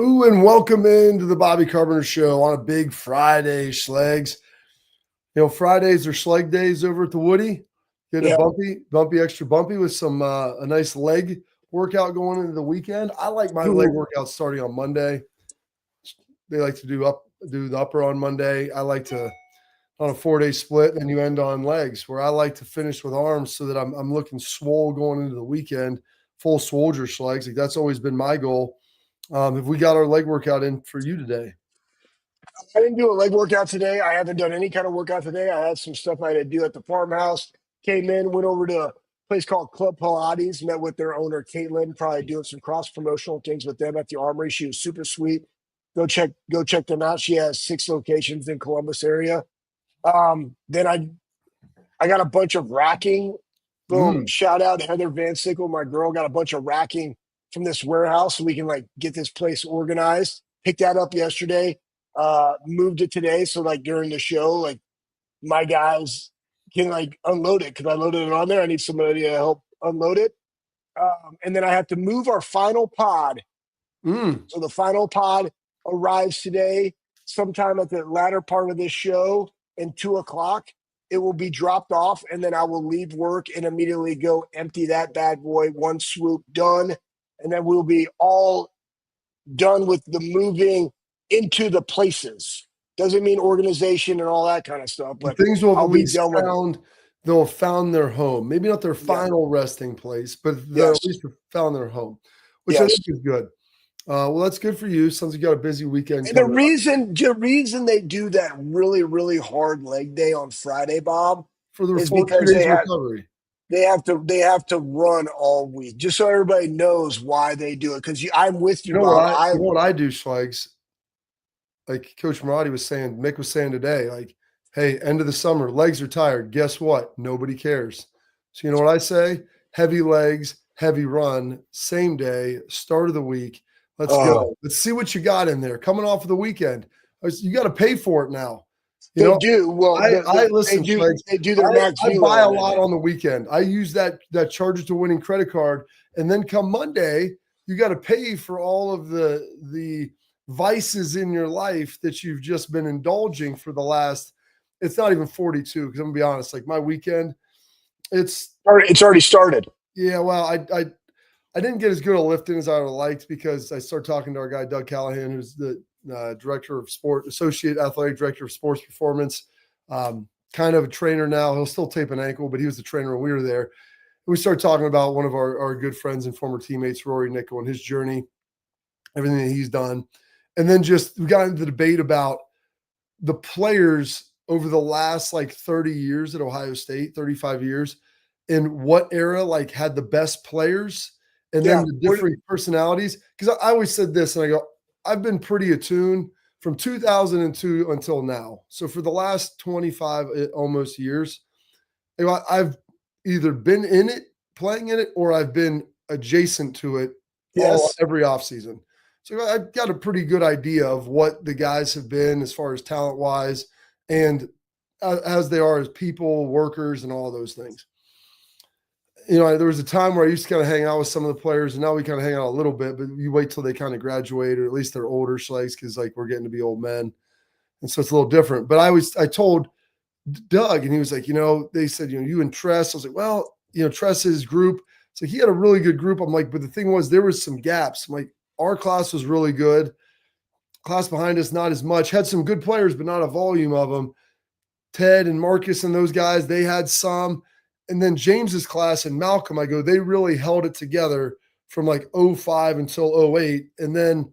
Ooh, and welcome into the Bobby Carpenter Show on a big Friday, Schlegs. Fridays are Schleg days over at the Woody. Getting Yeah. a bumpy, extra bumpy with some a nice leg workout going into the weekend. I like my leg workout starting on Monday. They like to do the upper on Monday. I like to on a 4-day split, and then you end on legs. Where I like to finish with arms so that I'm looking swole going into the weekend, full soldier Schlegs. Like that's always been my goal. Have we got our leg workout in for you today? I didn't do a leg workout today. I haven't done any kind of workout today. I had some stuff I had to do at the farmhouse. Came in, went over to a place called Club Pilates, met with their owner, Caitlin, probably doing some cross promotional things with them at the Armory. She was super sweet. Go check them out. She has 6 locations in Columbus area. Then I got a bunch of racking. Little shout out to Heather Van Sickle, my girl, got a bunch of racking from this warehouse so we can get this place organized. Picked that up yesterday. Moved it today, so during the show, my guys can unload it because I loaded it on there. I need somebody to help unload it. And then I have to move our final pod. So the final pod arrives today, sometime at the latter part of this show, and 2:00. It will be dropped off, and then I will leave work and immediately go empty that bad boy. One swoop, done. And then we'll be all done with the moving into the places. Doesn't mean organization and all that kind of stuff, but things will have I'll at be least done with it. they'll have found their home. Maybe not their final resting place, but they'll Yes. at least have found their home, which I think is good. Well, that's good for you. Sounds like you got a busy weekend. And the reason they do that really, really hard leg day on Friday, Bob, for the is 2 because days recovery. they have to run all week, just so everybody knows why they do it. Because I'm with you, Bob. You know what I do, Schlegs? Like Coach Marati was saying, Mick was saying today, hey, end of the summer, legs are tired. Guess what? Nobody cares. So you know what I say? Heavy legs, heavy run, same day, start of the week. Let's go. Let's see what you got in there. Coming off of the weekend, you got to pay for it now. They do. Well, listen. They do their max. I buy a lot on the weekend. I use that Charger to Winning credit card, and then come Monday, you got to pay for all of the vices in your life that you've just been indulging for the last. It's not even 42 because I'm gonna be honest. My weekend, it's already started. Yeah, well, I didn't get as good a lift in as I would have liked because I started talking to our guy Doug Callahan, who's the associate athletic director of sports performance, kind of a trainer now. He'll still tape an ankle, but he was the trainer when we were there. We started talking about one of our good friends and former teammates, Rory Nickel, and his journey, everything that he's done. And then we got into the debate about the players over the last 30 years at Ohio State, 35 years, in what era had the best players and then the different personalities. Because I always said this, and I go, I've been pretty attuned from 2002 until now. So for the last 25 almost years, I've either been in it, playing in it, or I've been adjacent to it every offseason. So I've got a pretty good idea of what the guys have been as far as talent-wise and as they are as people, workers, and all those things. There was a time where I used to kind of hang out with some of the players, and now we kind of hang out a little bit, but you wait till they kind of graduate, or at least they're older Schlegs, because we're getting to be old men. And so it's a little different. But I told Doug, and he was like, they said, you and Tress. I was like, well, Tress's group. So he had a really good group. I'm like, but the thing was, there was some gaps. I'm like, our class was really good. Class behind us, not as much. Had some good players, but not a volume of them. Ted and Marcus and those guys, they had some. And then James's class and Malcolm, they really held it together from 05 until 08. And then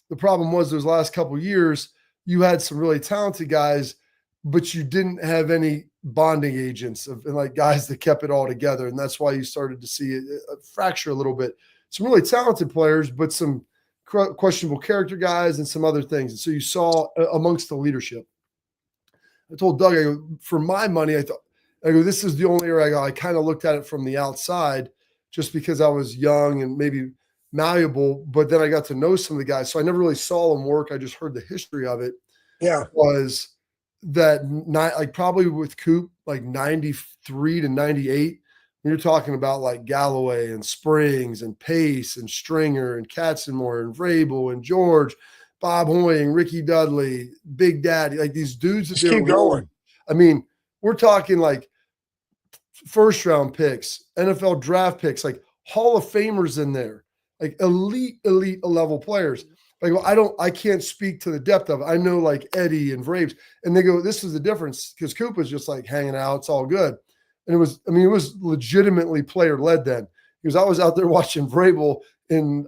the problem was those last couple of years, you had some really talented guys, but you didn't have any bonding agents and guys that kept it all together. And that's why you started to see a fracture a little bit. Some really talented players, but some questionable character guys and some other things. And so you saw amongst the leadership. I told Doug, for my money, this is the only area I kind of looked at it from the outside just because I was young and maybe malleable, but then I got to know some of the guys. So I never really saw them work. I just heard the history of it. Yeah. Was that probably with Coop, 93 to 98 You're talking about like Galloway and Springs and Pace and Stringer and Katzenmoyer and Vrabel and George, Bob Hoying, Ricky Dudley, Big Daddy, like these dudes that Just they keep were going. rolling. I mean, we're talking like first round picks, NFL draft picks, like Hall of Famers in there, like elite level players. Like, well, I can't speak to the depth of it. I know like Eddie and Vraves, and they go, this is the difference because Coop was just like hanging out. It's all good. And it was legitimately player led then because I was out there watching Vrabel and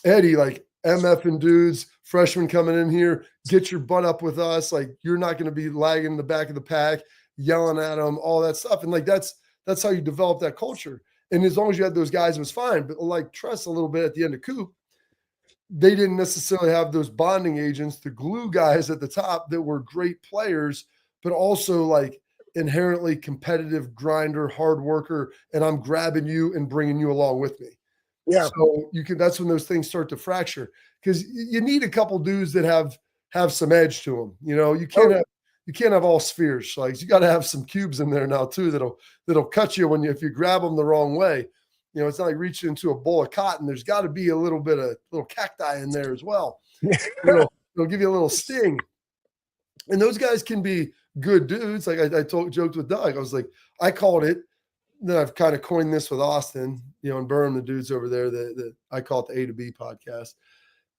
Eddie, like MF and dudes, freshmen coming in here, get your butt up with us. Like, you're not going to be lagging in the back of the pack, yelling at them, all that stuff. And like, that's how you develop that culture. And as long as you had those guys, it was fine. But like Tress a little bit at the end of Coop, they didn't necessarily have those bonding agents, the glue guys at the top that were great players, but also like inherently competitive grinder, hard worker, and I'm grabbing you and bringing you along with me. Yeah. So that's when those things start to fracture because you need a couple dudes that have some edge to them. You know, you can't have all spheres. Like, you got to have some cubes in there now too that'll cut you if you grab them the wrong way. You know, it's not like reaching into a bowl of cotton. There's got to be a little bit of little cacti in there as well. It'll give you a little sting. And those guys can be good dudes. Like I joked with Doug. I was like, I called it. Then I've kind of coined this with Austin, and Burnham, the dudes over there that I call it the A to B podcast.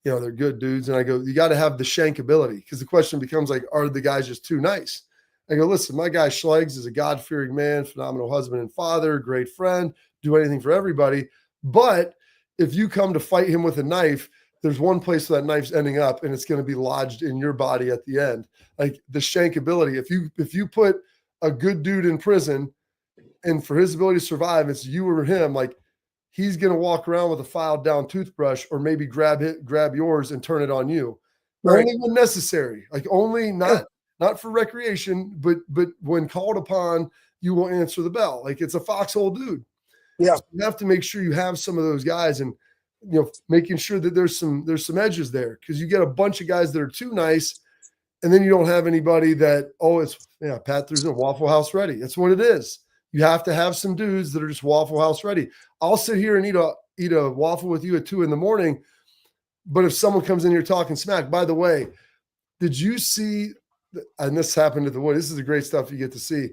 They're good dudes. And I go, you got to have the shank ability because the question becomes like, are the guys just too nice? I go, listen, my guy Schlegs is a God-fearing man, phenomenal husband and father, great friend, do anything for everybody. But if you come to fight him with a knife, there's one place where that knife's ending up and it's going to be lodged in your body at the end. Like the shank ability. If you put a good dude in prison and for his ability to survive, it's you or him, like he's going to walk around with a filed down toothbrush or maybe grab yours and turn it on you. Right. Only when necessary, like only not for recreation, but when called upon, you will answer the bell. Like it's a foxhole dude. Yeah. So you have to make sure you have some of those guys and, making sure that there's some edges there because you get a bunch of guys that are too nice and then you don't have anybody that, Pat There's a Waffle House ready. That's what it is. You have to have some dudes that are just Waffle House ready. I'll sit here and eat a waffle with you at 2 a.m. But if someone comes in here talking smack, by the way, did you see, and this happened at the Wood, this is the great stuff you get to see.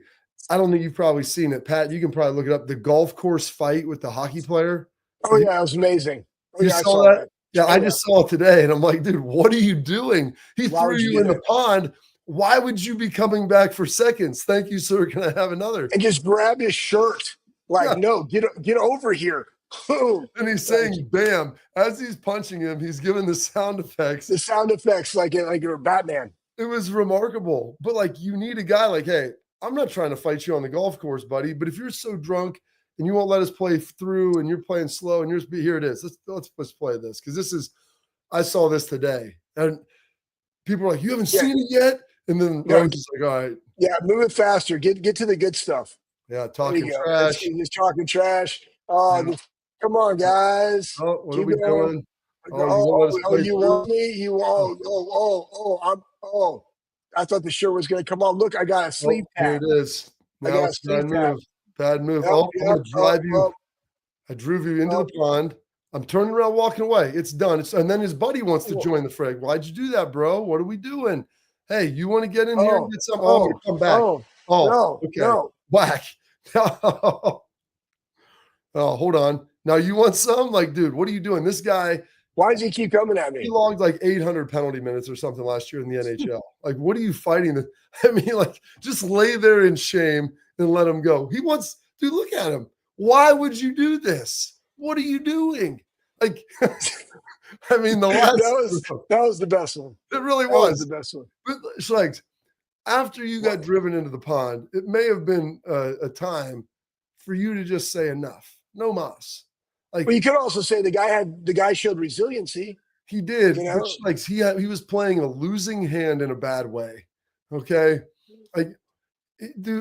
I don't think you've probably seen it. Pat, you can probably look it up. The golf course fight with the hockey player. Oh, yeah, it was amazing. Oh, you saw that? Yeah, I just saw it today, and I'm like, dude, what are you doing? He threw you in the pond. Why would you be coming back for seconds? Thank you, sir. Can I have another? And just grab his shirt. Like, no, get over here. Boom. And he's saying, bam. As he's punching him, he's giving the sound effects. The sound effects like you're Batman. It was remarkable. But, like, you need a guy like, hey, I'm not trying to fight you on the golf course, buddy, but if you're so drunk and you won't let us play through and you're playing slow and here it is. Let's play this. Because I saw this today. And people are like, you haven't seen it yet? And then I was just like, all right. Yeah, move it faster. Get to the good stuff. Yeah, talking trash. He's talking trash. Oh, come on, guys. Oh, what are we doing? You want me? I thought the shirt was going to come on. Look, I got a sleeve tag. Here it is. Now it's bad move. I'm going to drive you. I drove you into the pond. I'm turning around, walking away. It's done. And then his buddy wants to join the fray. Why'd you do that, bro? What are we doing? Hey, you want to get in here and get some? I'm going to come back. Okay. Whack. Oh, hold on. Now you want some? Like, dude, what are you doing? This guy. Why does he keep coming at me? He logged like 800 penalty minutes or something last year in the NHL. Like, what are you fighting? I mean, like, just lay there in shame and let him go. Dude, look at him. Why would you do this? What are you doing? Like, I mean, that was the best one. It really was the best one. But Schlegs, after you got driven into the pond, it may have been a time for you to just say enough. No mas. Like, well, you could also say the guy showed resiliency. He did. Like he was playing a losing hand in a bad way. Okay, like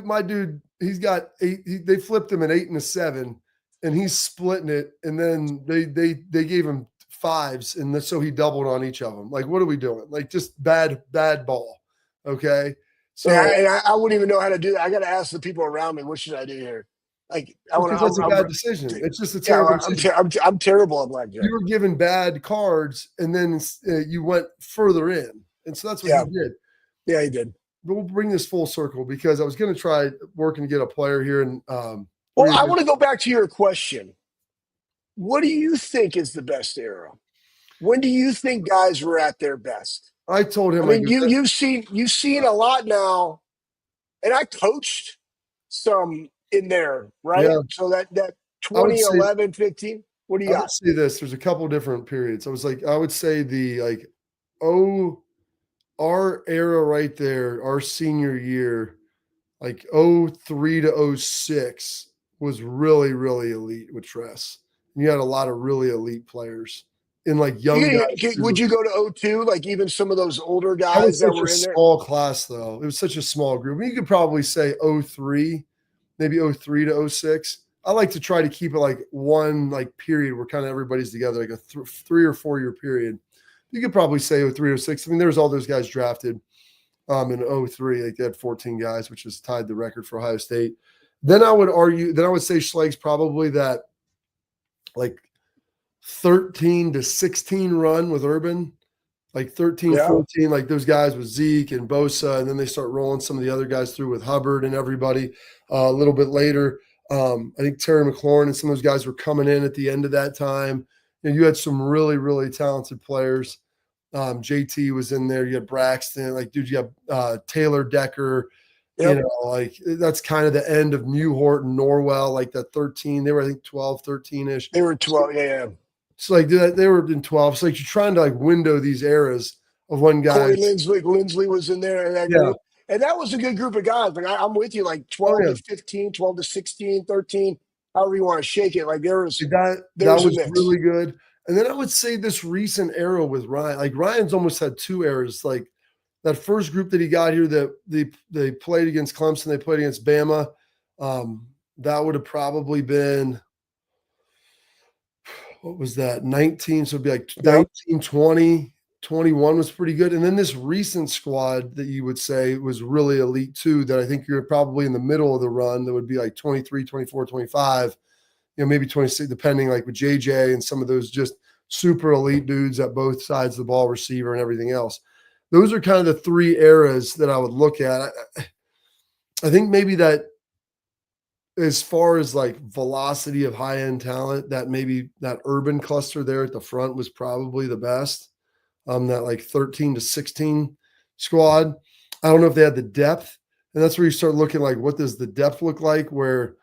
my dude, he's got 8. They flipped him an 8 and a 7, and he's splitting it. And then they gave him 5s, and so he doubled on each of them. Like, what are we doing? Like, just bad ball. Okay, so I wouldn't even know how to do that. I got to ask the people around me. What should I do here? Like Because that's a bad decision. It's just a terrible decision. I'm terrible at blackjack. You were given bad cards, and then you went further in, and so that's what he did. Yeah, he did. But we'll bring this full circle because I was going to try working to get a player here. And well, I want to go back to your question. What do you think is the best era? When do you think guys were at their best? I told him. I mean, you've seen a lot now, and I coached some in there, right? Yeah. So that 2011, 15. What do you got? I would say this. There's a couple different periods. I would say our era right there, our senior year, like 03 to 06 was really, really elite with Tress. You had a lot of really elite players in like young guys. Would you go to 02? Like even some of those older guys that were in there? Small class though. It was such a small group. You could probably say 03, maybe 03 to 06. I like to try to keep it like one like period where kind of everybody's together, like a 3 or 4 year period. You could probably say 03 or 06. I mean, there was all those guys drafted in 03. Like they had 14 guys, which is tied the record for Ohio State. Then I would say Schleg's probably that like 13 to 16 run with Urban, like 13, 14, like those guys with Zeke and Bosa, and then they start rolling some of the other guys through with Hubbard and everybody a little bit later. I think Terry McLaurin and some of those guys were coming in at the end of that time. You had some really, really talented players. JT was in there. You had Braxton. Like, dude, you have Taylor Decker. Yep. Like that's kind of the end of Newhort and Norwell, like that 13. They were, I think, 12, 13-ish. They were 12, yeah. So, like, they were in 12. So, like, you're trying to, like, window these eras of when guys. Corey Lindsley was in there in that group. And that was a good group of guys. Like, I'm with you, like 12 to 15, 12 to 16, 13, however you want to shake it. Like, there was really good. And then I would say this recent era with Ryan. Like, Ryan's almost had 2 eras. Like, that first group that he got here that they played against Clemson, they played against Bama. That would have probably been, what was that, 19? So it'd be like 19, 20, 21 was pretty good. And then this recent squad that you would say was really elite too, that I think you're probably in the middle of the run, that would be like 23, 24, 25, maybe 26, depending, like with JJ and some of those just super elite dudes at both sides of the ball, receiver and everything else. Those are kind of the 3 eras that I would look at. I think maybe that as far as like velocity of high-end talent, that maybe that Urban cluster there at the front was probably the best. That like 13 to 16 squad. I don't know if they had the depth. And that's where you start looking like, what does the depth look like, where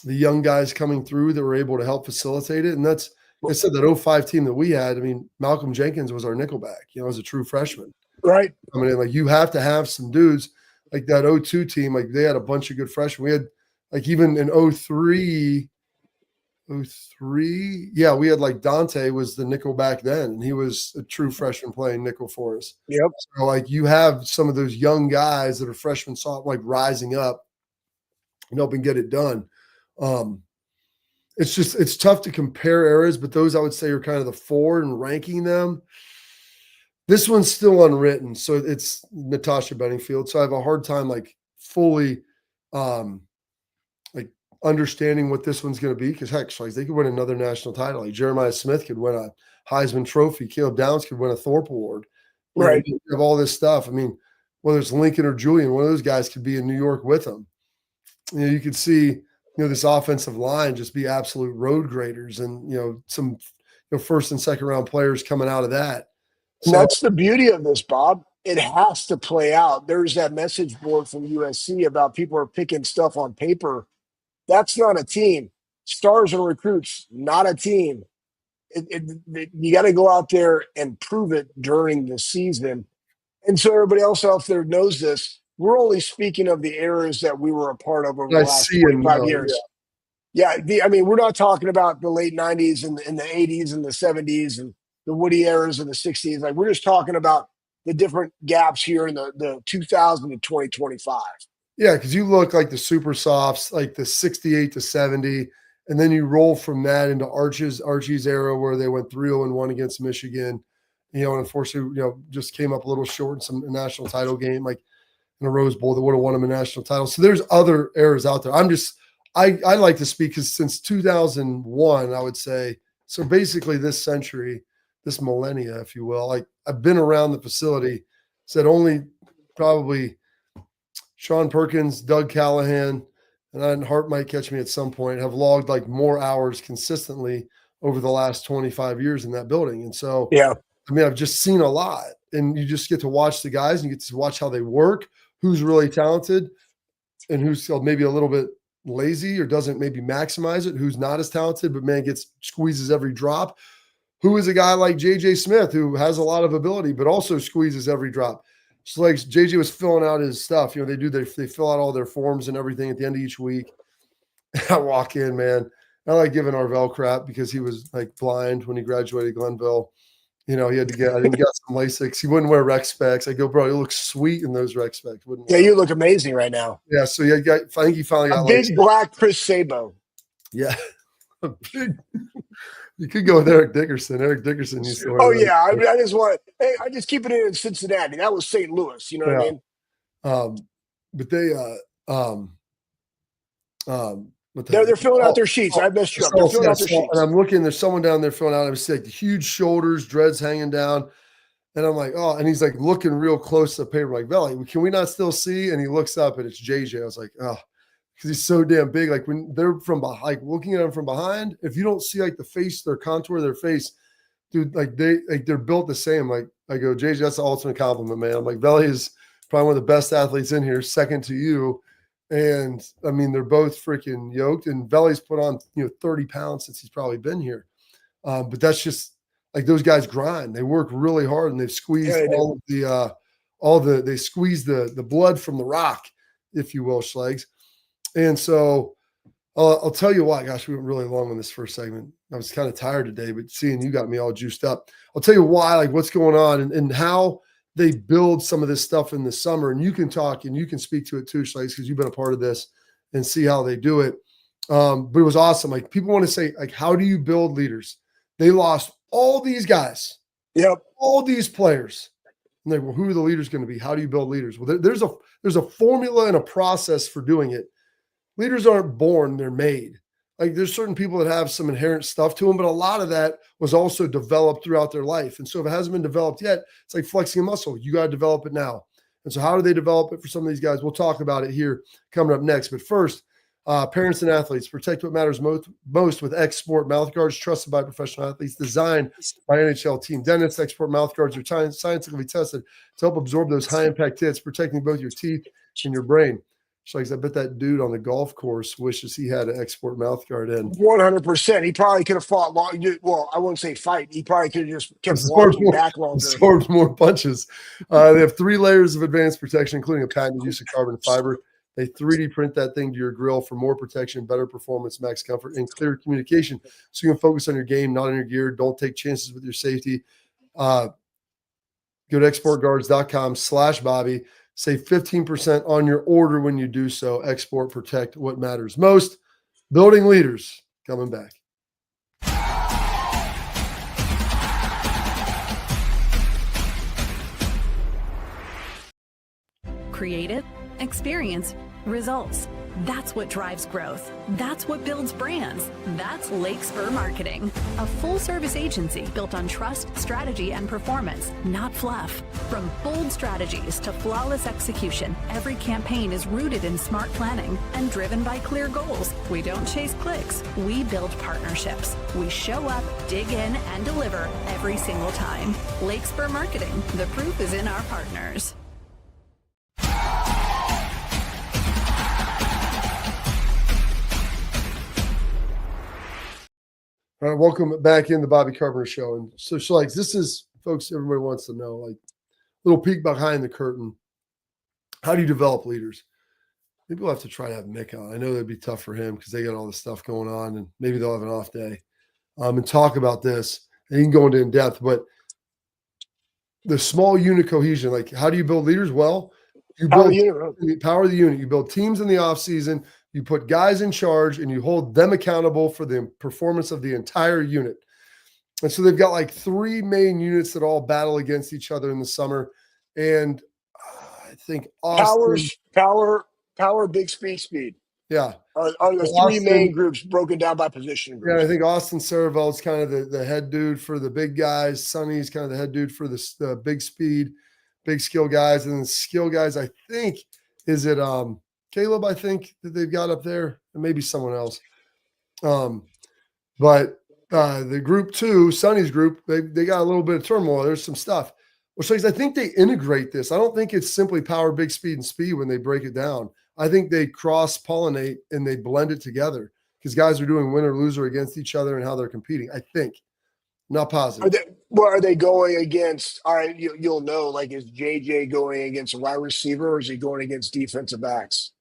the young guys coming through that were able to help facilitate it. And that's, like I said, that 05 team that we had, I mean, Malcolm Jenkins was our nickelback, as a true freshman. Right. I mean, like, you have to have some dudes like that 02 team. Like, they had a bunch of good freshmen. We had, like, even in 03, we had like Dante was the nickel back then, and he was a true freshman playing nickel for us. Yep. So, like, you have some of those young guys that are freshmen, like, rising up and helping get it done. It's tough to compare eras, but those I would say are kind of the 4 and ranking them. This one's still unwritten, so it's Natasha Bedingfield. So I have a hard time like fully like understanding what this one's going to be, because heck, like, they could win another national title. Like Jeremiah Smith could win a Heisman Trophy. Caleb Downs could win a Thorpe Award. Right. You have all this stuff. I mean, whether it's Lincoln or Julian, one of those guys could be in New York with them. You could see, this offensive line just be absolute road graders, and some first and second round players coming out of that. So, that's the beauty of this, Bob. It has to play out. There's that message board from USC about people are picking stuff on paper. That's not a team. Stars and recruits, not a team. You got to go out there and prove it during the season. And so everybody else out there knows this. We're only speaking of the eras that we were a part of over the last 25 years. Yeah. We're not talking about the late 90s and the 80s and the 70s and the Woody eras of the 60s. Like, we're just talking about the different gaps here in the 2000 to 2025. Yeah, because you look like the super softs, like the 68 to 70, and then you roll from that into Archie's era, where they went 3-0-1 against Michigan, and unfortunately, just came up a little short in a national title game, like in a Rose Bowl that would have won them a national title. So there's other eras out there. I like to speak because since 2001, I would say, so basically this century, this millennia, if you will, like I've been around the facility, said only probably Sean Perkins, Doug Callahan, and Hart might catch me at some point, have logged like more hours consistently over the last 25 years in that building. And so, Yeah. I mean, I've just seen a lot, and you just get to watch the guys and you get to watch how they work, who's really talented and who's maybe a little bit lazy or doesn't maybe maximize it, who's not as talented, but man, squeezes every drop. Who is a guy like JJ Smith, who has a lot of ability, but also squeezes every drop. So like JJ was filling out his stuff, you know, they fill out all their forms and everything at the end of each week. I walk in, man. I like giving Arvell crap because he was like blind when he graduated Glenville. You know, I think he got some LASIKs. He wouldn't wear rec specs. I go, bro, you look sweet in those rec specs. Yeah, you look amazing right now. Yeah, so I think he finally got a big black Chris Sabo. Yeah. You could go with Eric Dickerson. Eric Dickerson used to wear Oh, yeah. I just keep it in Cincinnati. That was St. Louis. You know what I mean? But they they're filling out their sheets. I messed you up. They're filling out their sheets. And I'm looking, there's someone down there filling out. I was like huge shoulders, dreads hanging down. And I'm like, oh, and he's like looking real close to the paper, like, Valley, can we not still see? And he looks up and it's JJ. I was like, oh, because he's so damn big. Like when they're from behind, like looking at him from behind, if you don't see like the face, their contour of their face, dude, they're built the same. Like I go, JJ, that's the ultimate compliment, man. I'm like, Valley is probably one of the best athletes in here, second to you. And I mean, they're both freaking yoked, and Valley's put on, 30 pounds since he's probably been here. But that's just like those guys grind. They work really hard, and they've squeezed they squeeze the blood from the rock, if you will, Schlegs. And so I'll tell you why. Gosh, we went really long on this first segment. I was kind of tired today, but seeing you got me all juiced up. I'll tell you why, like what's going on and how they build some of this stuff in the summer. And you can talk and you can speak to it too, Schlegs, because you've been a part of this and see how they do it. But it was awesome. Like people want to say, like, how do you build leaders? They lost all these guys. Yep. All these players. And like, well, who are the leaders going to be? How do you build leaders? Well, there's a formula and a process for doing it. Leaders aren't born, they're made. Like there's certain people that have some inherent stuff to them, but a lot of that was also developed throughout their life. And so if it hasn't been developed yet, it's like flexing a muscle. You got to develop it now. And so how do they develop it for some of these guys? We'll talk about it here coming up next. But first, parents and athletes, protect what matters most with X-Sport mouth guards, trusted by professional athletes, designed by NHL team dentists. X-Sport mouth guards are scientifically tested to help absorb those high-impact hits, protecting both your teeth and your brain. Like I bet that dude on the golf course wishes he had an X-Sport mouth guard in. 100%. He probably could have fought long. Well, I wouldn't say fight. He probably could have just kept walking back longer. Absorbed more punches. They have 3 layers of advanced protection, including a patented use of carbon fiber. They 3D print that thing to your grill for more protection, better performance, max comfort, and clear communication. So you can focus on your game, not on your gear. Don't take chances with your safety. Go to exportguards.com/Bobby. Save 15% on your order when you do so. Export, protect what matters most. Building leaders, coming back. Creative, experience, results. That's what drives growth. That's what builds brands. That's Lake Spur Marketing, a full-service agency built on trust, strategy, and performance, not fluff. From bold strategies to flawless execution, every campaign is rooted in smart planning and driven by clear goals. We don't chase clicks. We build partnerships. We show up, dig in, and deliver every single time. Lake Spur Marketing. The proof is in our partners. All right, welcome back in the Bobby Carpenter Show. And so, Schlegs, this is, folks, everybody wants to know, like, little peek behind the curtain. How do you develop leaders? Maybe we'll have to try to have Mick on. I know that'd be tough for him because they got all this stuff going on, and maybe they'll have an off day and talk about this. And you can go into in depth, but the small unit cohesion, like, how do you build leaders? Well, you build power of the unit. You build teams in the off season. You put guys in charge and you hold them accountable for the performance of the entire unit. And so they've got like 3 main units that all battle against each other in the summer. And I think Austin, power, big speed. Yeah. Are the three Austin, main groups broken down by position yeah, I groups? think Austin Saravel's kind of the head dude for the big guys. Sonny's kind of the head dude for the big speed, big skill guys. And the skill guys, I think, is it Caleb, I think, that they've got up there, and maybe someone else. But the group two, Sonny's group, they got a little bit of turmoil. There's some stuff. Which shows I think they integrate this. I don't think it's simply power, big speed, and speed when they break it down. I think they cross-pollinate and they blend it together because guys are doing win or loser against each other and how they're competing. I think. Not positive. Are they going against? All right, you'll know. Like, is JJ going against a wide receiver, or is he going against defensive backs?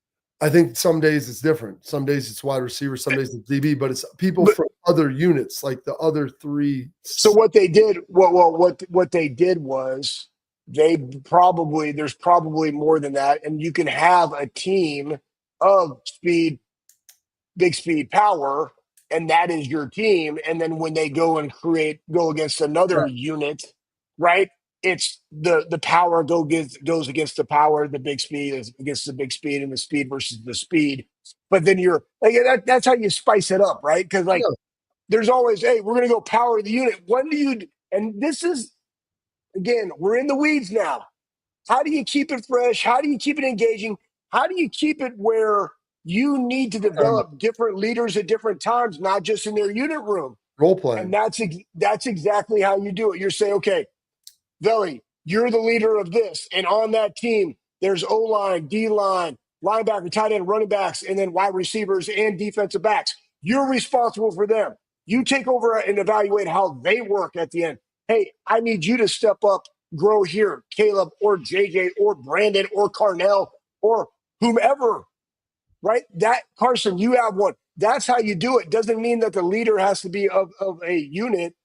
I think some days it's different. Some days it's wide receiver, some days it's DB, but it's people from other units, like the other three. So what they did, what they did was there's probably more than that, and you can have a team of speed, big speed, power, and that is your team. And then when they go go against another unit, right? It's the power goes against the power, the big speed is against the big speed, and the speed versus the speed. But then you're like that's how you spice it up, right? Because there's always, hey, we're gonna go power the unit. When do you? And this is again, we're in the weeds now. How do you keep it fresh? How do you keep it engaging? How do you keep it where you need to develop different leaders at different times, not just in their unit room? Role playing. And that's exactly how you do it. You're saying, okay, Veli, you're the leader of this. And on that team, there's O-line, D-line, linebacker, tight end, running backs, and then wide receivers and defensive backs. You're responsible for them. You take over and evaluate how they work at the end. Hey, I need you to step up, grow here, Caleb or JJ or Brandon or Carnell or whomever, right? That, Carson, you have one. That's how you do it. Doesn't mean that the leader has to be of a unit,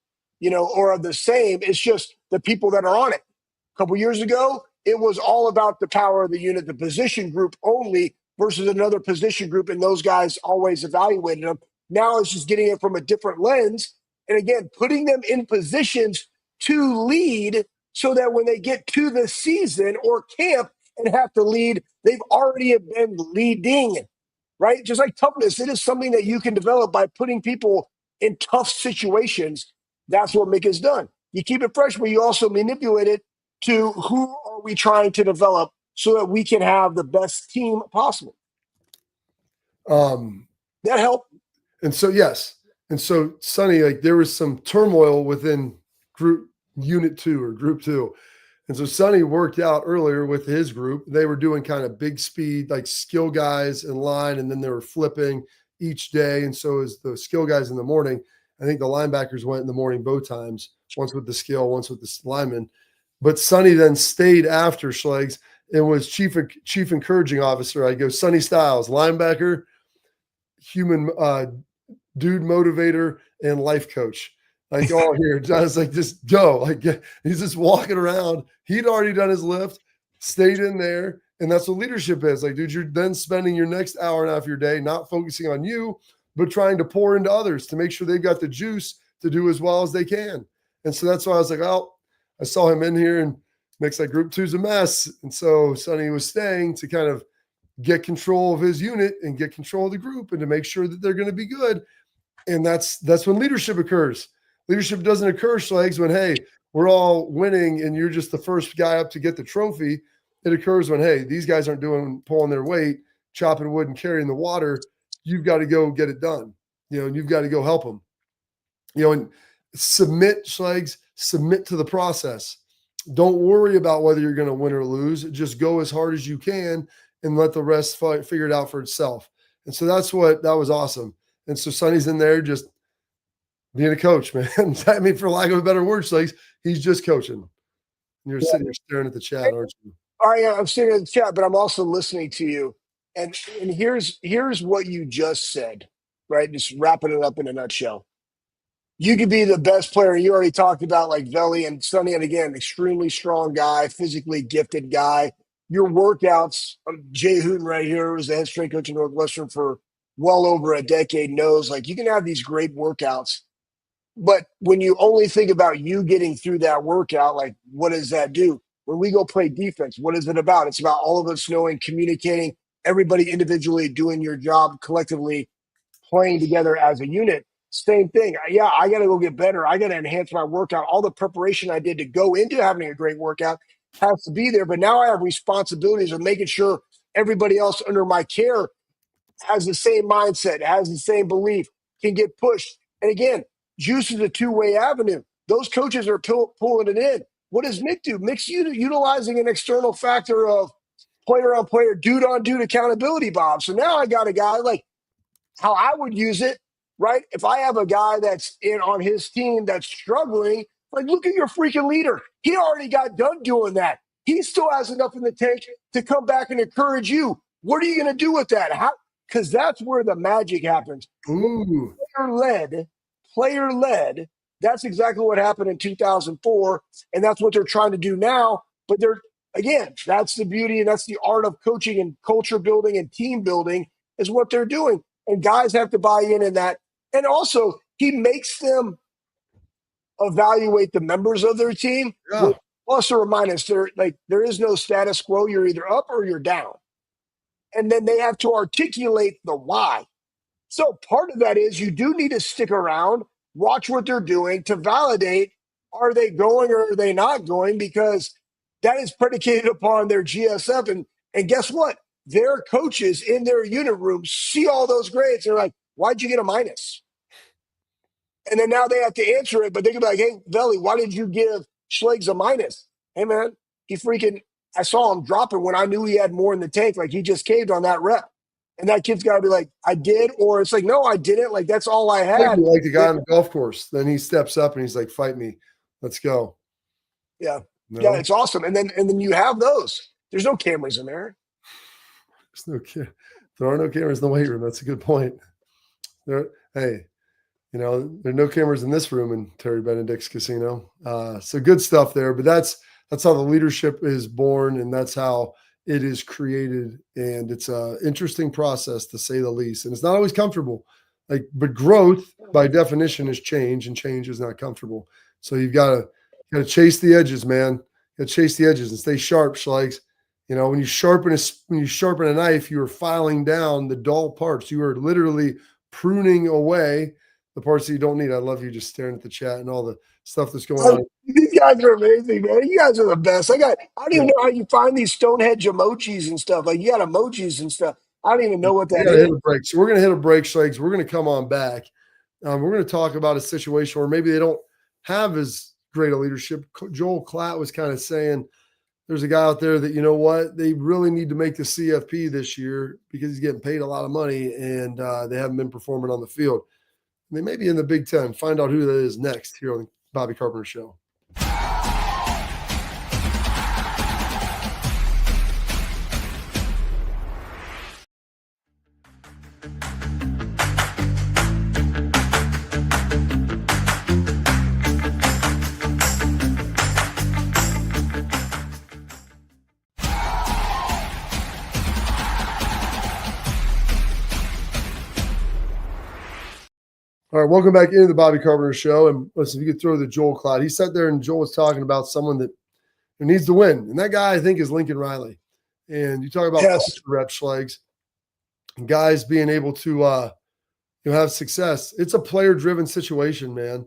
or of the same. It's just the people that are on it. A couple years ago, it was all about the power of the unit, the position group only versus another position group, and those guys always evaluated them. Now it's just getting it from a different lens. And again, putting them in positions to lead so that when they get to the season or camp and have to lead, they've already been leading, right? Just like toughness, it is something that you can develop by putting people in tough situations. That's what Mick has done. You keep it fresh, but you also manipulate it to who are we trying to develop so that we can have the best team possible. That helped. And so, yes. And so, Sonny, like there was some turmoil within unit 2 or group 2. And so Sonny worked out earlier with his group. They were doing kind of big speed, like skill guys in line, and then they were flipping each day. And so as the skill guys in the morning, I think the linebackers went in the morning both times, once with the skill, once with the lineman. But Sonny then stayed after Schlegs and was chief encouraging officer. I go, Sonny Styles, linebacker, human dude motivator, and life coach. Like all here, John's like, just go. Like he's just walking around. He'd already done his lift, stayed in there, and that's what leadership is. Like, dude, you're then spending your next hour and a half of your day not focusing on you, but trying to pour into others to make sure they've got the juice to do as well as they can. And so that's why I was like, oh, I saw him in here and makes like group 2's a mess. And so Sonny was staying to kind of get control of his unit and get control of the group and to make sure that they're going to be good. And that's when leadership occurs. Leadership doesn't occur, Schlegs, when, hey, we're all winning and you're just the first guy up to get the trophy. It occurs when, hey, these guys aren't pulling their weight, chopping wood and carrying the water. You've got to go get it done, and you've got to go help them, and submit, Schlegs, submit to the process. Don't worry about whether you're going to win or lose. Just go as hard as you can and let the rest figure it out for itself. And so that was awesome. And so Sonny's in there just being a coach, man. I mean, for lack of a better word, Schlegs, he's just coaching. You're sitting there staring at the chat, aren't you? I'm staring at the chat, but I'm also listening to you. And here's what you just said, right? Just wrapping it up in a nutshell. You could be the best player. You already talked about like Veli and Sonny, and again, extremely strong guy, physically gifted guy. Your workouts, Jay Hooten right here, who was the head strength coach at Northwestern for well over a decade, knows like you can have these great workouts. But when you only think about you getting through that workout, like what does that do? When we go play defense, what is it about? It's about all of us knowing, communicating, everybody individually doing your job collectively, playing together as a unit. Same thing. Yeah, I got to go get better. I got to enhance my workout. All the preparation I did to go into having a great workout has to be there. But now I have responsibilities of making sure everybody else under my care has the same mindset, has the same belief, can get pushed. And again, juice is a two-way avenue. Those coaches are pulling it in. What does Mick do? Mick's utilizing an external factor of player on player, dude on dude accountability, Bob. So now I got a guy like how I would use it, right? If I have a guy that's in on his team that's struggling, like look at your freaking leader. He already got done doing that. He still has enough in the tank to come back and encourage you. What are you going to do with that? How? Because that's where the magic happens. Ooh. Player led. That's exactly what happened in 2004, and that's what they're trying to do now. But that's the beauty and that's the art of coaching and culture building and team building is what they're doing. And guys have to buy in that. And also, he makes them evaluate the members of their team with plus or minus. There is no status quo. You're either up or you're down. And then they have to articulate the why. So part of that is you do need to stick around, watch what they're doing to validate, are they going or are they not going? Because that is predicated upon their GSF. And guess what? Their coaches in their unit room see all those grades. They're like, why'd you get a minus? And then now they have to answer it, but they can be like, hey, Veli, why did you give Schlegs a minus? Hey, man, I saw him dropping when I knew he had more in the tank. Like he just caved on that rep. And that kid's got to be like, I did. Or it's like, no, I didn't. Like, that's all I had. Like the guy on the golf course. Then he steps up and he's like, fight me. Let's go. Yeah. No? Yeah, it's awesome. And then you have those. There's no cameras in there. There are no cameras in the weight room. That's a good point. There are no cameras in this room in Terry Benedict's casino. So good stuff there. But that's how the leadership is born, and that's how it is created. And it's an interesting process, to say the least. And it's not always comfortable. But growth, by definition, is change, and change is not comfortable. So you've got to chase the edges, man. You got to chase the edges and stay sharp, Schlegs. When you sharpen a knife, you are filing down the dull parts. You are literally pruning away the parts that you don't need. I love you just staring at the chat and all the stuff that's going on. These guys are amazing, man. You guys are the best. I don't even know how you find these Stonehenge emojis and stuff. Like you got emojis and stuff. I don't even know what that is. Hit a break. So we're going to hit a break, Schlegs. We're going to come on back. We're going to talk about a situation where maybe they don't have as great a leadership. Joel Klatt was kind of saying there's a guy out there that, you know what, they really need to make the CFP this year because he's getting paid a lot of money and they haven't been performing on the field. They may be in the Big Ten. Find out who that is next here on the Bobby Carpenter Show. All right, welcome back into the Bobby Carpenter Show. And listen, if you could throw the Joel Klatt. He sat there and Joel was talking about someone that needs to win. And that guy, I think, is Lincoln Riley. And you talk about rep Schlegs and guys being able to have success. It's a player-driven situation, man.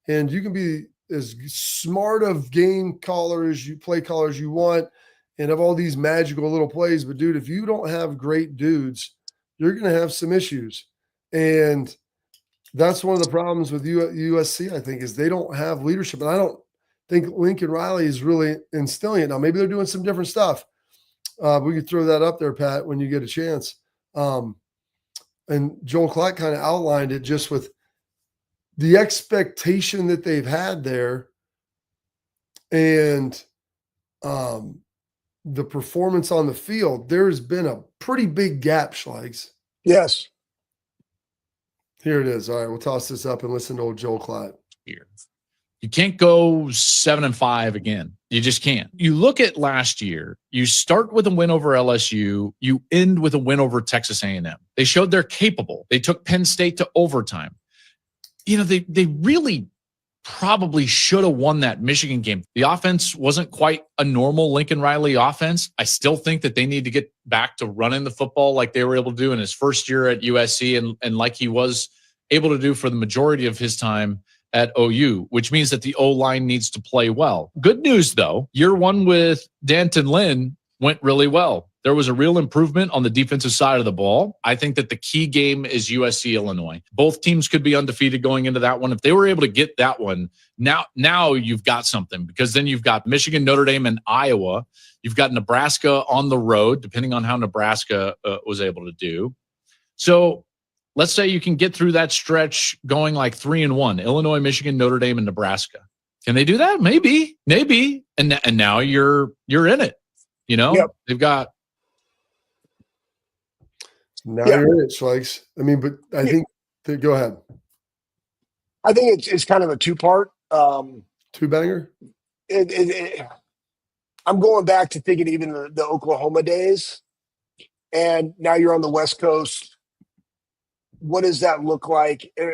And you can be as smart of game callers, play callers you want, and have all these magical little plays. But, dude, if you don't have great dudes, you're going to have some issues. And that's one of the problems with USC, I think, is they don't have leadership. And I don't think Lincoln Riley is really instilling it. Now, maybe they're doing some different stuff. We could throw that up there, Pat, when you get a chance. And Joel Klatt kind of outlined it just with the expectation that they've had there and the performance on the field. There's been a pretty big gap, Schlegs. Yes. Here it is. All right, we'll toss this up and listen to old Joel Klatt. Here. You can't go 7-5 again. You just can't. You look at last year, you start with a win over LSU, you end with a win over Texas A&M. They showed they're capable. They took Penn State to overtime. They really probably should have won that Michigan game. The offense wasn't quite a normal Lincoln Riley offense. I still think that they need to get back to running the football like they were able to do in his first year at USC and like he was able to do for the majority of his time at OU, which means that the O-line needs to play well. Good news, though, year one with Danton Lynn went really well. There was a real improvement on the defensive side of the ball. I think that the key game is USC-Illinois. Both teams could be undefeated going into that one. If they were able to get that one, now you've got something, because then you've got Michigan, Notre Dame, and Iowa. You've got Nebraska on the road, depending on how Nebraska was able to do. So let's say you can get through that stretch going like 3-1, Illinois, Michigan, Notre Dame, and Nebraska. Can they do that? Maybe. And now you're in it. You know, Yep. They've got. Now you're in it, Schlegs. I mean, but I think go ahead. I think it's kind of a two-part. Two-banger? I'm going back to thinking even the Oklahoma days, and now you're on the West Coast. What does that look like? And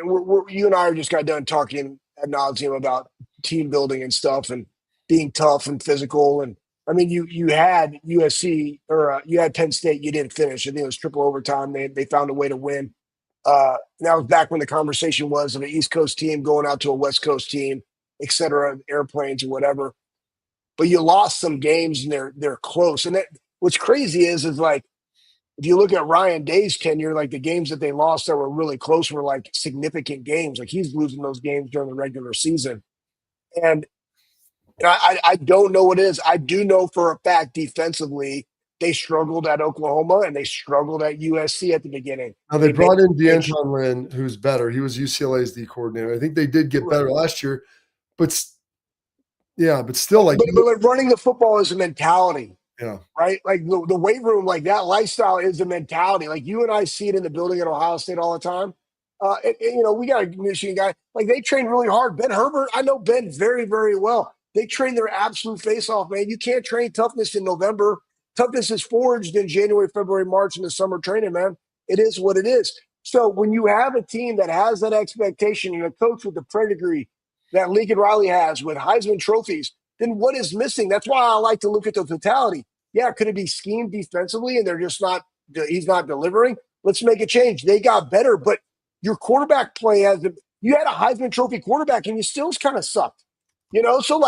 you and I just got done talking ad nauseum about team building and stuff and being tough and physical. And I mean, you had USC or you had Penn State. You didn't finish. I think it was triple overtime. They found a way to win. That was back when the conversation was of an East Coast team going out to a West Coast team, et cetera, airplanes or whatever. But you lost some games and they're close. And what's crazy is like, if you look at Ryan Day's tenure, like the games that they lost that were really close were like significant games. Like he's losing those games during the regular season. And I don't know what it is. I do know for a fact defensively, they struggled at Oklahoma and they struggled at USC at the beginning. Now they brought in D'Anton Lynn, who's better. He was UCLA's D coordinator. I think they did get better last year, but still, like, but running the football is a mentality. Yeah. Right. Like the weight room, like that lifestyle is a mentality. Like you and I see it in the building at Ohio State all the time. We got a Michigan guy, like they train really hard. Ben Herbert, I know Ben very, very well. They train their absolute face off, man. You can't train toughness in November. Toughness is forged in January, February, March in the summer training, man. It is what it is. So when you have a team that has that expectation and a coach with the pedigree that Lincoln Riley has with Heisman trophies, then what is missing? That's why I like to look at the totality. Yeah, could it be schemed defensively and he's not delivering? Let's make a change. They got better, but your quarterback play you had a Heisman Trophy quarterback and you still kind of sucked. So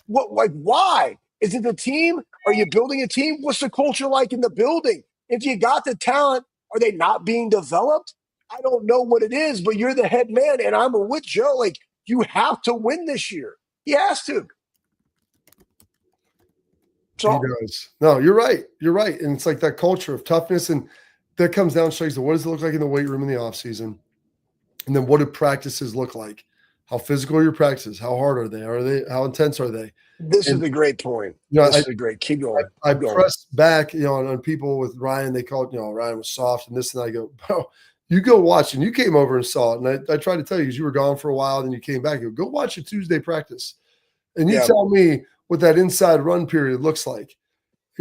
why? Is it the team? Are you building a team? What's the culture like in the building? If you got the talent, are they not being developed? I don't know what it is, but you're the head man, and I'm with Joe. Like, you have to win this year. He has to. So, he does. No, you're right. You're right. And it's like that culture of toughness, and that comes down to what does it look like in the weight room in the offseason? And then what do practices look like? How physical are your practices? How hard are they? How intense are they? This is a great point. This is a great. Keep going. I pressed back, on people with Ryan. They called, Ryan was soft and this, and I go, bro, you go watch. And you came over and saw it. And I tried to tell you, because you were gone for a while, then you came back. You go watch a Tuesday practice. And you tell me what that inside run period looks like.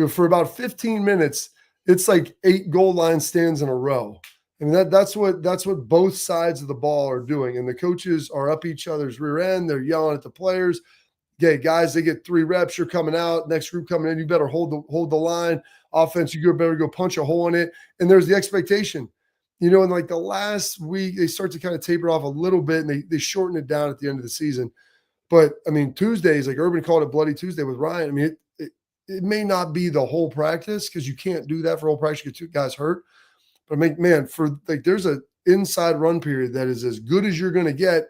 For about 15 minutes, it's like 8 goal line stands in a row. I mean, that's what both sides of the ball are doing. And the coaches are up each other's rear end. They're yelling at the players. Okay, guys, they get 3 reps. You're coming out. Next group coming in. You better hold the line. Offense, you better go punch a hole in it. And there's the expectation. In like the last week, they start to kind of taper off a little bit, and they shorten it down at the end of the season. But, I mean, Tuesdays, like Urban called it Bloody Tuesday with Ryan. I mean, it may not be the whole practice, because you can't do that for whole practice. You get 2 guys hurt. But, man, there's an inside run period that is as good as you're going to get.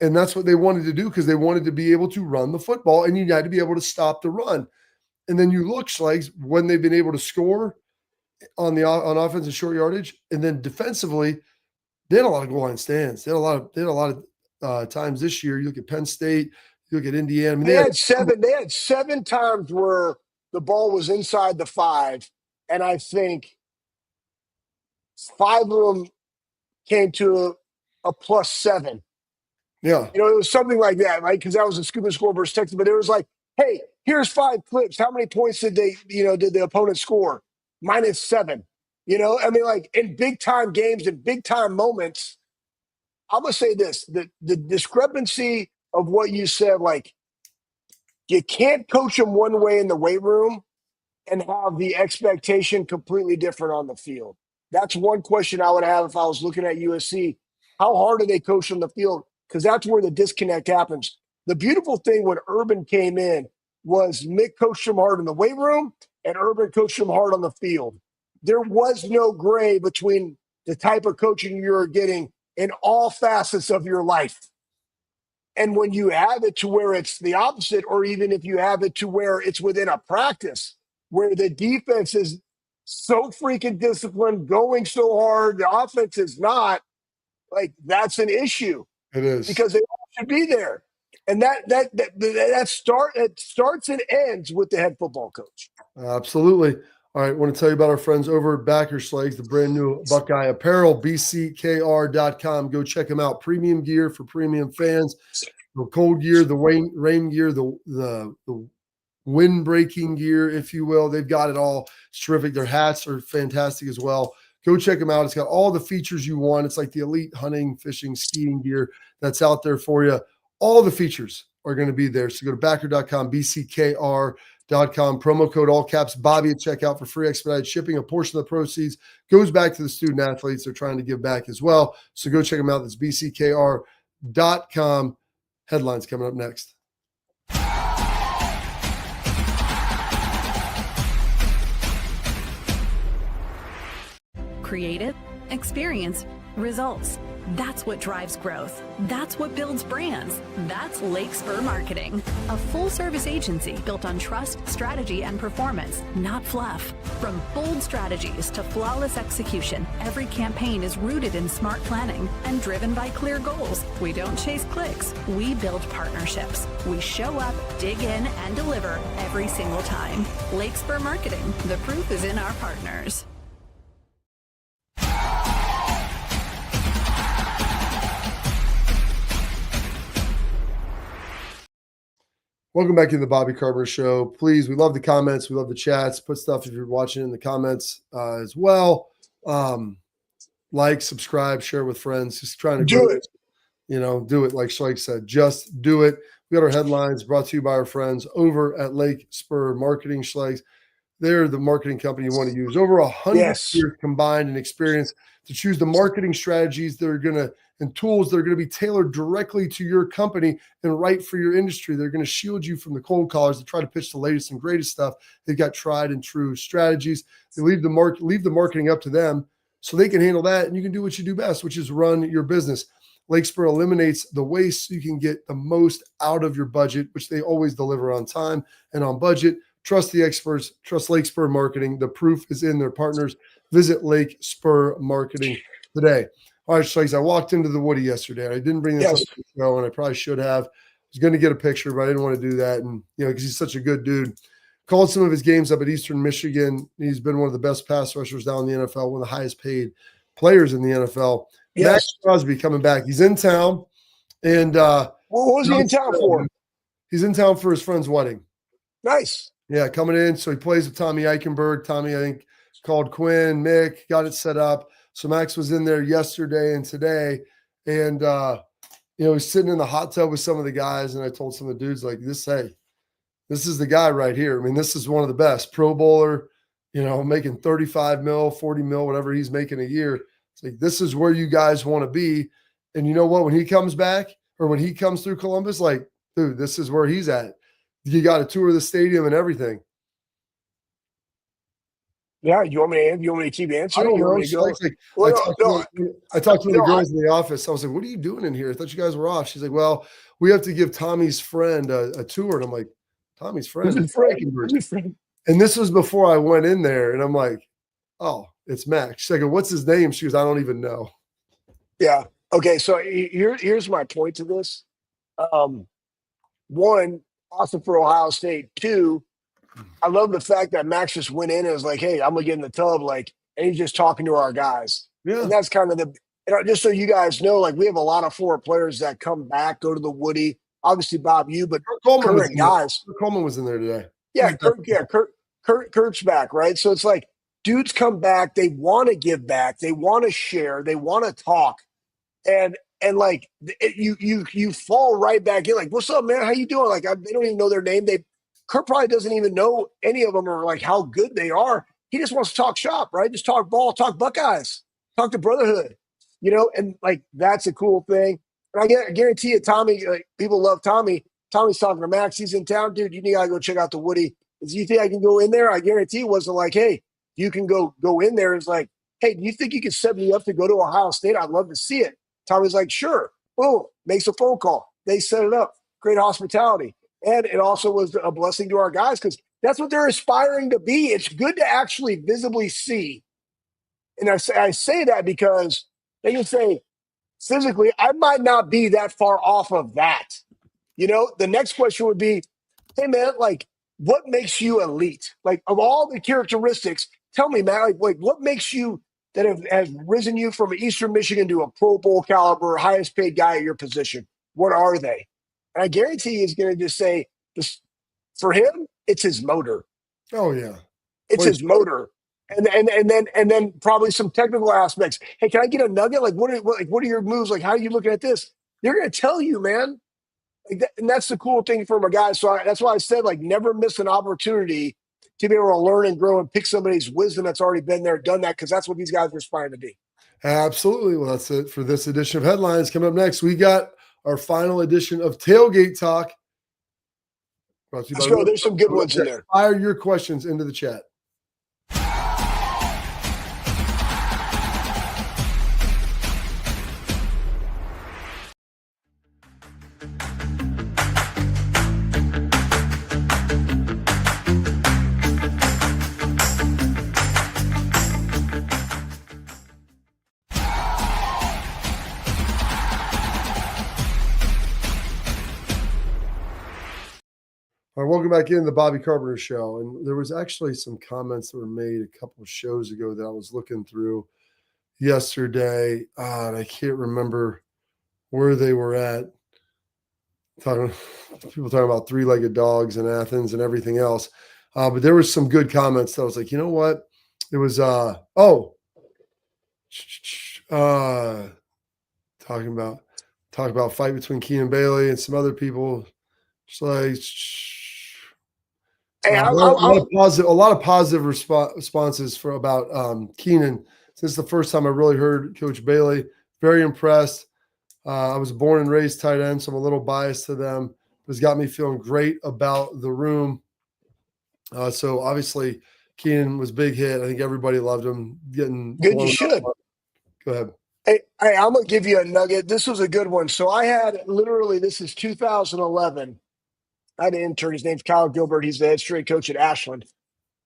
And that's what they wanted to do, because they wanted to be able to run the football, and you had to be able to stop the run. And then you look like when they've been able to score on offense and short yardage, and then defensively, they had a lot of goal line stands. They had a lot of times this year. You look at Penn State, you look at Indiana. I mean, they had 7. They had 7 times where the ball was inside the 5, and I think 5 of them came to a +7. Yeah. It was something like that, right? Because that was a scoop and score versus Texas. But it was like, hey, here's 5 clips. How many points did the opponent score? -7. I mean, like in big time games and big time moments, I'm gonna say this: the discrepancy of what you said. Like, you can't coach them one way in the weight room and have the expectation completely different on the field. That's one question I would have if I was looking at USC. How hard do they coach on the field? Because that's where the disconnect happens. The beautiful thing when Urban came in was Mick coached him hard in the weight room and Urban coached him hard on the field. There was no gray between the type of coaching you're getting in all facets of your life. And when you have it to where it's the opposite, or even if you have it to where it's within a practice, where the defense is so freaking disciplined, going so hard, the offense is not, like, that's an issue. It is. Because they all should be there. And it starts and ends with the head football coach. Absolutely. All right, I want to tell you about our friends over at Backers Legs, the brand new Buckeye Apparel, bckr.com. Go check them out. Premium gear for premium fans. The cold gear, the rain gear, the wind-breaking gear, if you will. They've got it all. It's terrific. Their hats are fantastic as well. Go check them out. It's got all the features you want. It's like the elite hunting, fishing, skiing gear that's out there for you. All the features are going to be there. So go to backer.com, bckr.com, promo code all caps Bobby at checkout for free expedited shipping. A portion of the proceeds goes back to the student athletes. They're trying to give back as well. So go check them out. That's bckr.com. Headlines coming up next. Creative, experience, results. That's what drives growth. That's what builds brands. That's Lake Spur Marketing, a full-service agency built on trust, strategy, and performance, not fluff. From bold strategies to flawless execution, every campaign is rooted in smart planning and driven by clear goals. We don't chase clicks. We build partnerships. We show up, dig in, and deliver every single time. Lake Spur Marketing. The proof is in our partners. Welcome back to the Bobby Carpenter Show. Please, we love the comments. We love the chats. Put stuff if you're watching in the comments as well. Like, subscribe, share with friends. Just trying to do it. Do it. Like Schleich said, just do it. We got our headlines brought to you by our friends over at Lake Spur Marketing. Schleich, they're the marketing company you want to use. Over 100 years combined in experience to choose the marketing strategies that are going to and tools that are going to be tailored directly to your company and right for your industry. They're going to shield you from the cold callers that try to pitch the latest and greatest stuff. They've got tried and true strategies. They leave the marketing up to them so they can handle that, and you can do what you do best, which is run your business. Lake Spur eliminates the waste so you can get the most out of your budget, which they always deliver on time and on budget. Trust the experts. Trust Lake Spur Marketing. The proof is in their partners. Visit Lake Spur Marketing today. All right, Schleich, I walked into the Woody yesterday. I didn't bring this up to the show, and I probably should have. I was going to get a picture, but I didn't want to do that. And, because he's such a good dude. Called some of his games up at Eastern Michigan. He's been one of the best pass rushers down in the NFL, one of the highest paid players in the NFL. Yes. Maxx Crosby coming back. He's in town. And what was he in town for? He's in town for his friend's wedding. Nice. Yeah, coming in. So he plays with Tommy Eichenberg. Tommy, I think, called Quinn, Mick, got it set up. So Maxx was in there yesterday and today. And, he's sitting in the hot tub with some of the guys. And I told some of the dudes, like, this is the guy right here. I mean, this is one of the best. Pro bowler, making 35 mil, 40 mil, whatever he's making a year. It's like, this is where you guys want to be. And you know what? When he comes back or when he comes through Columbus, like, dude, this is where he's at. You got to tour the stadium and everything. Yeah, you want me to keep answering? I don't know. I talked to the girls in the office. I was like, what are you doing in here? I thought you guys were off. She's like, well, we have to give Tommy's friend a tour. And I'm like, Tommy's friend? Who's his friend? And this was before I went in there. And I'm like, oh, it's Maxx. She's like, what's his name? She goes, I don't even know. Yeah. Okay, so here's my point to this. One, awesome for Ohio State. Two, I love the fact that Maxx just went in and was like, hey, I'm going to get in the tub, and he's just talking to our guys. Yeah. And that's kind of just so you guys know, we have a lot of former players that come back, go to the Woody. Obviously, Bob, but current guys. Kurt Coleman was in there today. Yeah, Kurt's back, right? So it's like dudes come back, they want to give back, they want to share, they want to talk. And And like you fall right back in. Like, what's up, man? How you doing? Like, they don't even know their name. Kurt probably doesn't even know any of them or like how good they are. He just wants to talk shop, right? Just talk ball, talk Buckeyes, talk to brotherhood, and like that's a cool thing. And I guarantee you, Tommy, like, people love Tommy. Tommy's talking to Maxx. He's in town, dude. You gotta go check out the Woody. Do you think I can go in there? I guarantee it wasn't like, hey, you can go in there. It's like, hey, do you think you could set me up to go to Ohio State? I'd love to see it. Tommy's like, sure. Boom, makes a phone call. They set it up. Great hospitality. And it also was a blessing to our guys because that's what they're aspiring to be. It's good to actually visibly see. And I say that because they can say, physically, I might not be that far off of that. The next question would be, hey, man, like, what makes you elite? Like, of all the characteristics, tell me, man, like what makes you that has risen you from Eastern Michigan to a Pro Bowl caliber, highest paid guy at your position? What are they? And I guarantee he's going to just say, for him, it's his motor. Oh yeah, it's his motor, and then probably some technical aspects. Hey, can I get a nugget? Like, what are your moves? Like, how are you looking at this? They're going to tell you, man. Like and that's the cool thing for my guys. So that's why I said, like, never miss an opportunity to be able to learn and grow and pick somebody's wisdom that's already been there, done that, because that's what these guys are aspiring to be. Absolutely. Well, that's it for this edition of Headlines. Coming up next, we got our final edition of Tailgate Talk. Let's go. There's some good ones in there. Fire your questions into the chat. All right, welcome back in the Bobby Carpenter Show. And there was actually some comments that were made a couple of shows ago that I was looking through yesterday, and I can't remember where they were at. People talking about three-legged dogs in Athens and everything else. But there was some good comments that I was like, you know what? It was talking about fight between Keenan Bailey and some other people. Just like a lot of positive responses about Keenan. Since the first time I really heard Coach Bailey, very impressed. I was born and raised tight end, so I'm a little biased to them. It's got me feeling great about the room. So obviously Keenan was big hit. I think everybody loved him. Getting good, you should. Go ahead. Hey, I'm gonna give you a nugget. This was a good one. So I had literally, this is 2011. I had an intern. His name's Kyle Gilbert. He's the head strength coach at Ashland.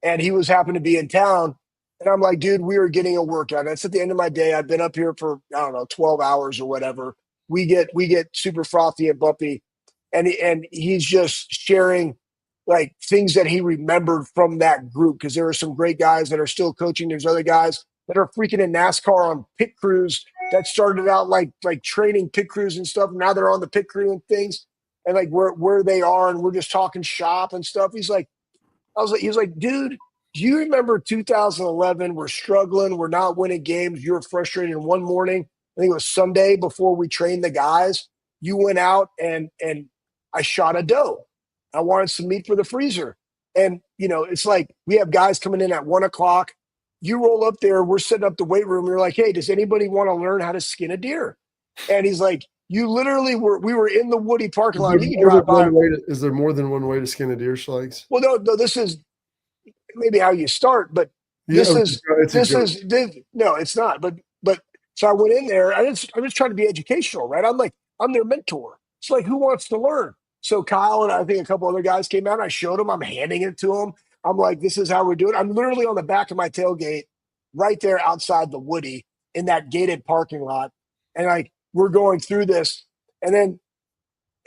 And he was happened to be in town. And I'm like, dude, we were getting a workout. That's at the end of my day. I've been up here for, 12 hours or whatever. We get super frothy and bumpy. And he's just sharing like things that he remembered from that group. Cause there are some great guys that are still coaching. There's other guys that are freaking in NASCAR on pit crews that started out like training pit crews and stuff. Now they're on the pit crew and things. And like where they are, and we're just talking shop and stuff. He was like, dude, do you remember 2011? We're struggling, we're not winning games. You were frustrated. And one morning, I think it was Sunday before we trained the guys, you went out and I shot a doe. I wanted some meat for the freezer. And it's like we have guys coming in at 1:00. You roll up there, we're setting up the weight room. You're like, hey, does anybody want to learn how to skin a deer? And he's like, we were in the Woody parking lot. You can drive by. Is there more than one way to skin a deer, Schlegs? Well, no, this is maybe how you start, but no, it's not. But so I went in there. I'm just trying to be educational, right? I'm their mentor. It's like, who wants to learn? So Kyle and I think a couple other guys came out. And I showed them. I'm handing it to them. I'm like, this is how we're doing. I'm literally on the back of my tailgate, right there outside the Woody in that gated parking lot, and like, we're going through this. And then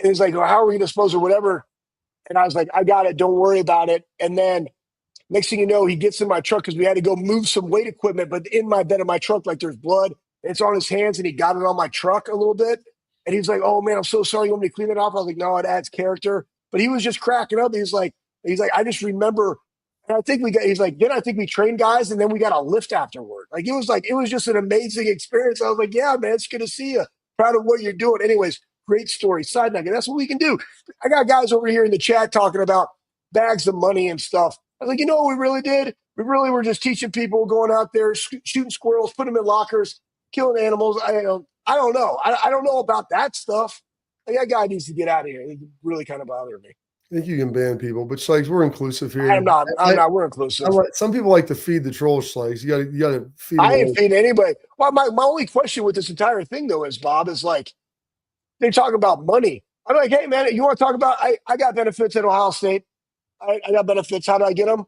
it was like, well, how are we going to dispose of whatever? And I was like, I got it. Don't worry about it. And then next thing you know, he gets in my truck because we had to go move some weight equipment. But in my bed of my truck, like there's blood. It's on his hands, and he got it on my truck a little bit. And he's like, oh, man, I'm so sorry. You want me to clean it off? I was like, no, it adds character. But he was just cracking up. He's like, I just remember. And I think then I think we trained guys, and then we got a lift afterward. It was just an amazing experience. I was like, yeah, man, it's good to see you. Proud of what you're doing. Anyways, great story. Side nugget. That's what we can do. I got guys over here in the chat talking about bags of money and stuff. I was like, you know what we really did? We really were just teaching people going out there, shooting squirrels, putting them in lockers, killing animals. I don't know. I don't know about that stuff. Like, that guy needs to get out of here. It really kind of bothered me. I think you can ban people, but Schlegs, we're inclusive here. I'm not. We're inclusive. Some people like to feed the troll, Schlegs. You got to feed. I ain't feeding anybody. Well, my only question with this entire thing, though, is, Bob, is like, they talk about money. I'm like, hey, man, you want to talk about, I got benefits at Ohio State. I got benefits. How do I get them?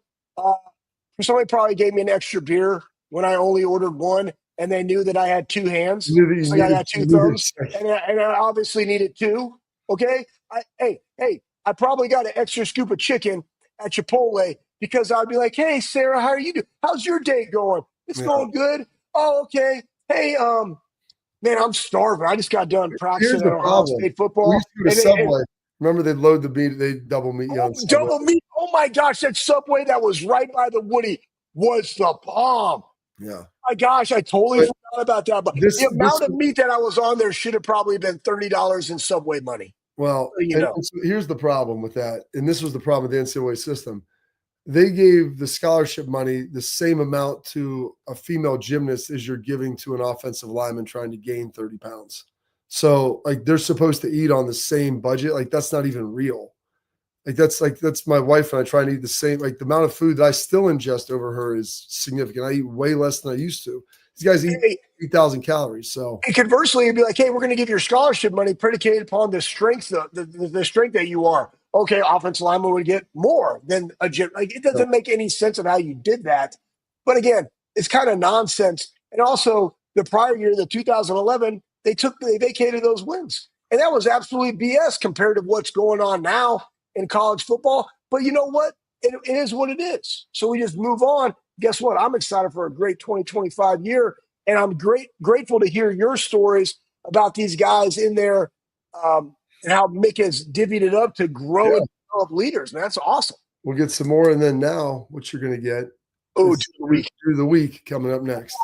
Somebody probably gave me an extra beer when I only ordered one, and they knew that I had two hands. Like, I got two thumbs, and I obviously needed two. Okay? I probably got an extra scoop of chicken at Chipotle because I'd be like, hey, Sarah, how are you doing? How's your day going? It's going good. Oh, okay. Hey, man, I'm starving. I just got done practicing at Ohio State football. We used to go to Subway. Remember, they'd load the meat. They'd double meat. Double meat. Oh, my gosh. That Subway that was right by the Woody was the bomb. Yeah. My gosh, I totally forgot about that. But the amount of meat that I was on there should have probably been $30 in Subway money. Well, so here's the problem with that. And this was the problem with the NCAA system. They gave the scholarship money the same amount to a female gymnast as you're giving to an offensive lineman trying to gain 30 pounds. So, like, they're supposed to eat on the same budget. Like, that's not even real. That's my wife and I try and eat the same. Like, the amount of food that I still ingest over her is significant. I eat way less than I used to. These guys eat 8,000 calories. So, and conversely, you'd be like, hey, we're going to give your scholarship money predicated upon the strength, the strength that you are. Okay, offensive lineman would get more than a gym. Like, it doesn't make any sense of how you did that. But again, it's kind of nonsense. And also, the prior year, the 2011, they vacated those wins. And that was absolutely BS compared to what's going on now in college football. But you know what? It is what it is. So we just move on. Guess what? I'm excited for a great 2025 year. And I'm grateful to hear your stories about these guys in there and how Mick has divvied it up to grow and develop leaders. Man, that's awesome. We'll get some more. And then now what you're going to get. Oh, Dude of the week coming up next.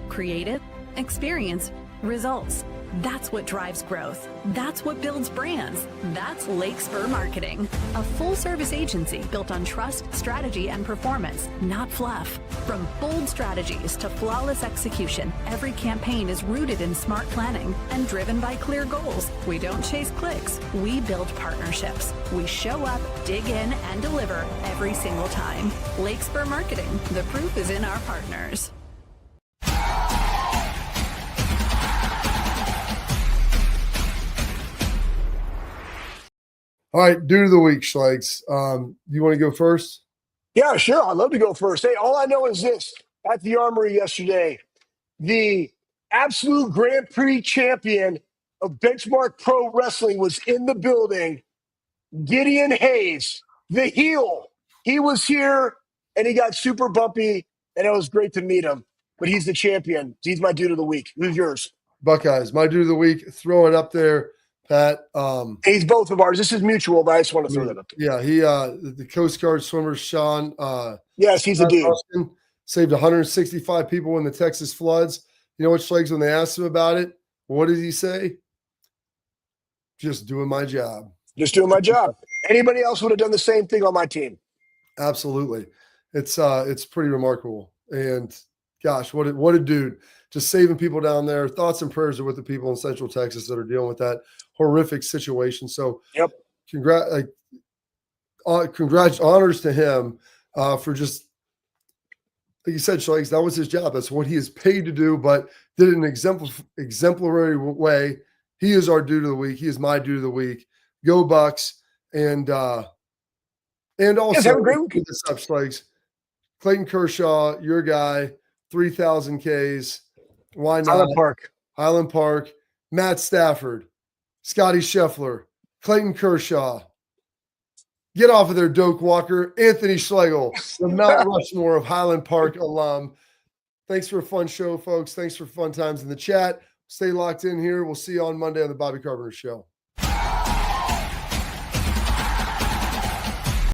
Creative, experience, results. That's what drives growth. That's what builds brands. That's Lake Spur Marketing, a full-service agency built on trust, strategy, and performance, not fluff. From bold strategies to flawless execution, every campaign is rooted in smart planning and driven by clear goals. We don't chase clicks. We build partnerships. We show up, dig in, and deliver every single time. Lake Spur Marketing. The proof is in our partners. All right, dude of the week, Schlegs. You want to go first? Yeah, sure. I'd love to go first. Hey, all I know is this. At the Armory yesterday, the absolute Grand Prix champion of Benchmark Pro Wrestling was in the building. Gideon Hayes, the heel. He was here, and he got super bumpy, and it was great to meet him. But he's the champion. He's my dude of the week. Who's yours? Buckeyes. My dude of the week. Throw it up there. Pat, he's both of ours. This is mutual, but I just want to throw that up there. Yeah, he the Coast Guard swimmer Sean. Yes, he's a dude. Austin, saved 165 people in the Texas floods. You know what, Schlegs, when they asked him about it, what did he say? Just doing my job. Just doing my job. Anybody else would have done the same thing on my team. Absolutely. It's pretty remarkable. And gosh, what a dude. Just saving people down there. Thoughts and prayers are with the people in Central Texas that are dealing with that horrific situation. So, yep. Congrats, honors to him for just, like you said, Schlegs, that was his job. That's what he is paid to do, but did it in an exemplary way. He is our dude of the week. He is my dude of the week. Go Bucks. And also, have a great week. This up, Schlegs. Clayton Kershaw, your guy, 3,000 Ks. Why not? Highland Park. Matt Stafford, Scotty Scheffler, Clayton Kershaw. Get off of there, Doak Walker. Anthony Schlegel, the Mount Rushmore of Highland Park alum. Thanks for a fun show, folks. Thanks for fun times in the chat. Stay locked in here. We'll see you on Monday on the Bobby Carpenter Show.